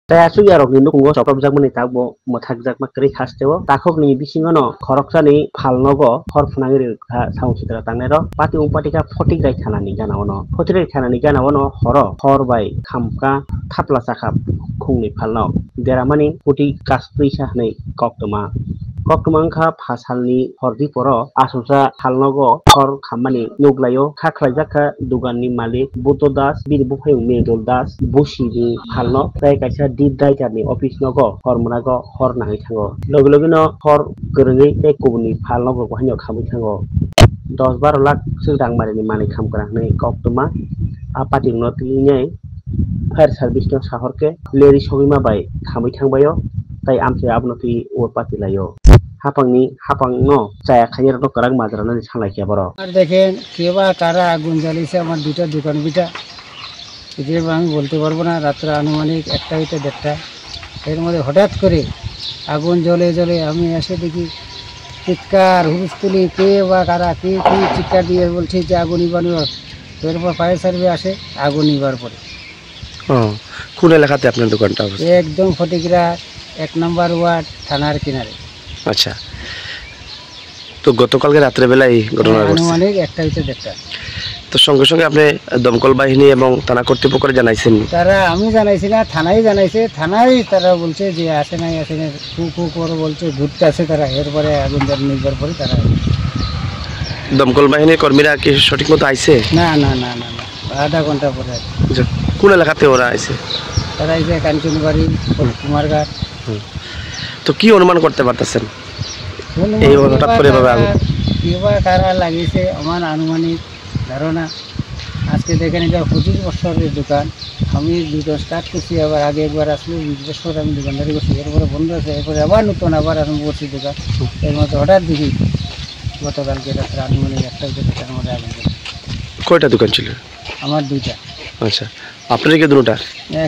Tayasu ya rok ni nukungo soprop jakmani tagbo mothak jakma kri khasteo takhok ni bisingono khoroksani phalnogo hor phnangiri saung sitra tangnero pati umpatika photik rai thanani ganaono photik rai thanani ganaono hor bai khamka thapla chakha khungni phalno deramani puti kasprui sahnai koktoma koktoma wngkha phasalni hordi poro asuksa phalnogo hor khammani nuglaio kha khlaijak dugan ni malik Buto Das bini bufang Medol Das busi ni phalno tei kaisa deep diver ni office nogo hor manago hor nangui thango logi logi no hor kwrwngui tei kubuni phalnogo haino khamui thango 10-12 lakh swngdang mari ni manui khamkrang hnai koktoma apati no tinai fire service no sahorke leri sobima bai khamui thangbaio tei amchai abono tui pati laio হাপাং no chaya khair no karak majra no sanglai boro আর দেখেন কেবা কারা আগুন জ্বালিয়েছে আমার দুটো দোকান beta যে আমি বলতে পারবো না রাত্রে আনুমানিক 1টা হইতে 1:30 এর মধ্যে হঠাৎ করে আগুন জ্বলে আমি এসে দেখি চিৎকার হুলস্থুলি কে বা কারা কি চিৎকার দিয়ে বলছে যে আগুন নিবানো এরপর ফায়ার সার্ভিস আসে আগুন নিবার পরে কোন এলাকাতে আপনার দোকানটা অবস্থিত একদম ফটিকরা 1 নম্বর ওয়ার্ড থানার কিনারে আচ্ছা তো গতকালকে রাত্রে বেলা এই ঘটনা ঘটছে আনুমানিক 1টা হইতে 1:30 তো সঙ্গে সঙ্গে আপনি দমকল বাহিনী এবং থানা কর্তৃপক্ষকে জানাইছেন তারা আমি জানাইছি না থানায় জানাইছে থানায় তারা বলছে যে আসে নাই ফু করে বলছে ঘুরতে আসে তারা এরপরে আগুন জ্বালিয়ে নিবার পরে তারা দমকল বাহিনীর কর্মীরা কি সঠিক মতো আইছে না আধা ঘন্টা পরে কোন এলাকাতে ওরা আইছে তারা আইছে কাঞ্চনবাড়ি কুমারঘাট তো কি অনুমান করতে পারতেছেন এই হঠাৎ করে ভাবে আগুন কিবা কারা লাগিয়েছে আমার আনুমানিক ধারণা আজকে দেখেন এটা 25 বছরের দোকান আমি দোকান স্টার্ট করছি আবার আগে একবার আসলে 20 বছর আমি দোকানদারি করছি এরপরে বন্ধ আছে এরপরে আবার নতুন আবার আরম্ভ করছি দোকান এর মধ্যে হঠাৎ দেখি গতকালকে রাত্রে আনুমানিক 1টা দোকানের মধ্যে আগুন কয়টা দোকান ছিল আমার 2টা আচ্ছা আপনার কি দুটোটা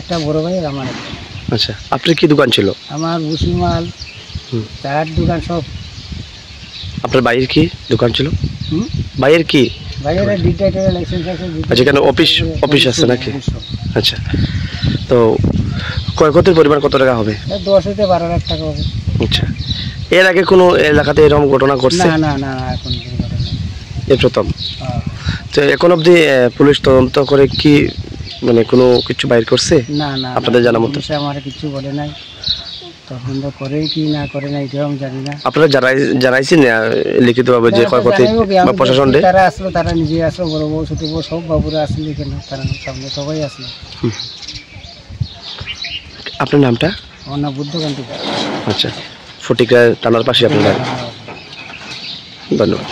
একটা বড় ভাই আর আমার একটা আচ্ছা আপনার কি দোকান ছিল আমার বুসিমাল চার দোকান সব আপনার বাইরের কি দোকান ছিল বাইরের কি বাইরে ডিটেক্টরের লাইসেন্স আছে আচ্ছা কেন অফিস আছে নাকি আচ্ছা তো ক্ষয়ক্ষতির পরিমাণ কত টাকা হবে 10 থেকে 12 লাখ টাকা হবে আচ্ছা এর আগে কোনো এলাকাতে এরকম ঘটনা ঘটছে না এখন এই প্রথম তো এখন অবধি পুলিশ তদন্ত করে কি মানে কোনো কিছু বাইর করছে না আপনাদের জানা মতো আমার কিছু বলে নাই তদন্ত করে কি না করে না এটাও আমি জানি না আপনারা জানাইছেন লিখিতভাবে যে ক্ষয়ক্ষতি বা প্রশাসন তারা আসলো তারা নিজে আসলো বড় বড় ছোট বড় সব বাবুরা আসলে এখানে তারা সামনে সবাই আসলো আপনার নামটা আমার নাম বুদ্ধকান্তি আচ্ছা ফটিকা থানার পাশে আপনার ধন্যবাদ।